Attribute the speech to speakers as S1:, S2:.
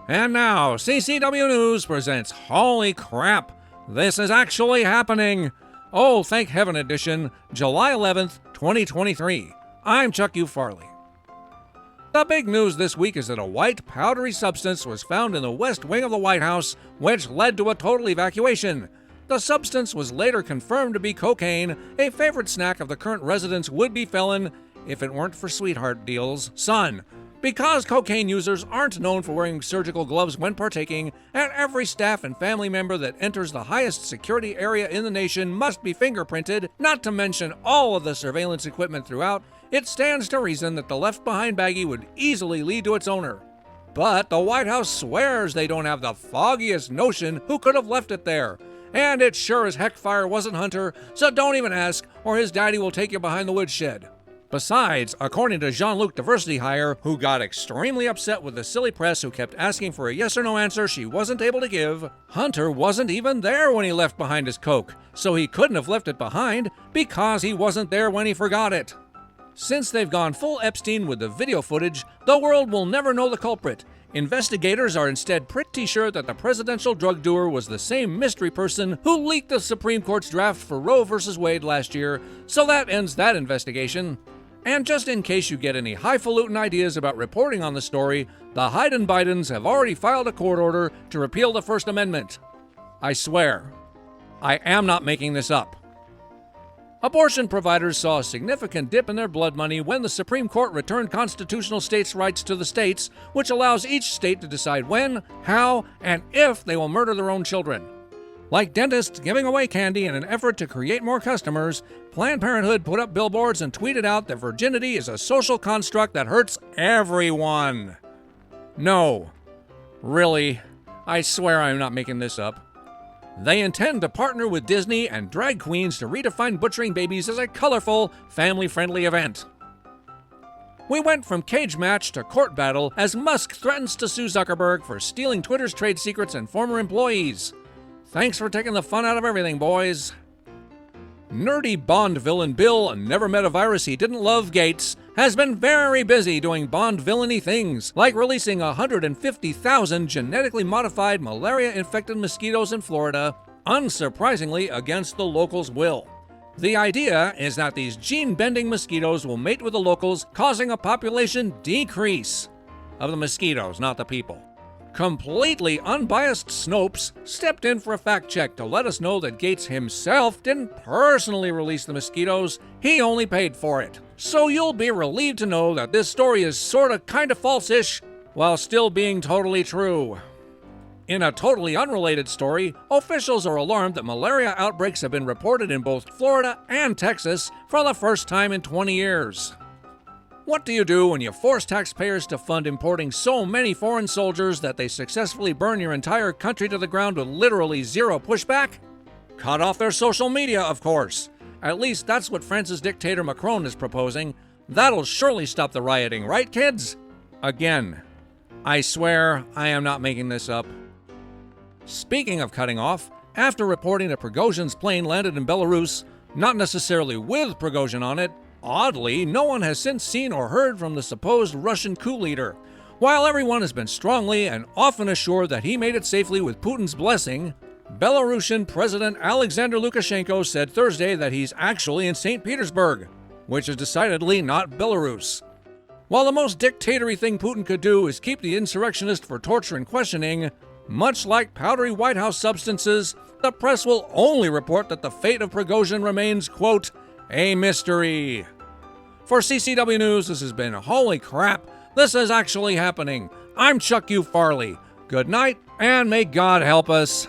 S1: And now, CCW News presents Holy Crap! This is actually happening! Oh, thank heaven edition, July 11th, 2023. I'm Chuck U. Farley. The big news this week is that a white, powdery substance was found in the west wing of the White House, which led to a total evacuation. The substance was later confirmed to be cocaine, a favorite snack of the current resident's would-be felon, if it weren't for sweetheart deals, son. Because cocaine users aren't known for wearing surgical gloves when partaking, and every staff and family member that enters the highest security area in the nation must be fingerprinted, not to mention all of the surveillance equipment throughout, it stands to reason that the left-behind baggie would easily lead to its owner. But the White House swears they don't have the foggiest notion who could have left it there. And it sure as heck fire wasn't Hunter, so don't even ask, or his daddy will take you behind the woodshed. Besides, according to Jean-Luc Diversity Hire, who got extremely upset with the silly press who kept asking for a yes or no answer she wasn't able to give, Hunter wasn't even there when he left behind his coke, so he couldn't have left it behind because he wasn't there when he forgot it. Since they've gone full Epstein with the video footage, the world will never know the culprit. Investigators are instead pretty sure that the presidential drug doer was the same mystery person who leaked the Supreme Court's draft for Roe v. Wade last year, so that ends that investigation. And just in case you get any highfalutin ideas about reporting on the story, the Hyden Bidens have already filed a court order to repeal the First Amendment. I swear, I am not making this up. Abortion providers saw a significant dip in their blood money when the Supreme Court returned constitutional states' rights to the states, which allows each state to decide when, how, and if they will murder their own children. Like dentists giving away candy in an effort to create more customers, Planned Parenthood put up billboards and tweeted out that virginity is a social construct that hurts everyone. No. Really. I swear I'm not making this up. They intend to partner with Disney and drag queens to redefine butchering babies as a colorful, family-friendly event. We went from cage match to court battle as Musk threatens to sue Zuckerberg for stealing Twitter's trade secrets and former employees. Thanks for taking the fun out of everything, boys. Nerdy Bond villain Bill, never met a virus he didn't love, Gates, has been very busy doing Bond villainy things, like releasing 150,000 genetically modified malaria-infected mosquitoes in Florida, unsurprisingly against the locals' will. The idea is that these gene-bending mosquitoes will mate with the locals, causing a population decrease. Of the mosquitoes, not the people. Completely unbiased Snopes stepped in for a fact check to let us know that Gates himself didn't personally release the mosquitoes, he only paid for it. So you'll be relieved to know that this story is sorta kinda false-ish, while still being totally true. In a totally unrelated story, officials are alarmed that malaria outbreaks have been reported in both Florida and Texas for the first time in 20 years. What do you do when you force taxpayers to fund importing so many foreign soldiers that they successfully burn your entire country to the ground with literally zero pushback? Cut off their social media, of course. At least that's what France's dictator Macron is proposing. That'll surely stop the rioting, right, kids? Again, I swear I am not making this up. Speaking of cutting off, after reporting that Prigozhin's plane landed in Belarus, not necessarily with Prigozhin on it, oddly, no one has since seen or heard from the supposed Russian coup leader. While everyone has been strongly and often assured that he made it safely with Putin's blessing, Belarusian President Alexander Lukashenko said Thursday that he's actually in St. Petersburg, which is decidedly not Belarus. While the most dictatory thing Putin could do is keep the insurrectionist for torture and questioning, much like powdery White House substances, the press will only report that the fate of Prigozhin remains, quote, a mystery. For CCW News, this has been Holy Crap! This is actually happening. I'm Chuck U. Farley. Good night, and may God help us.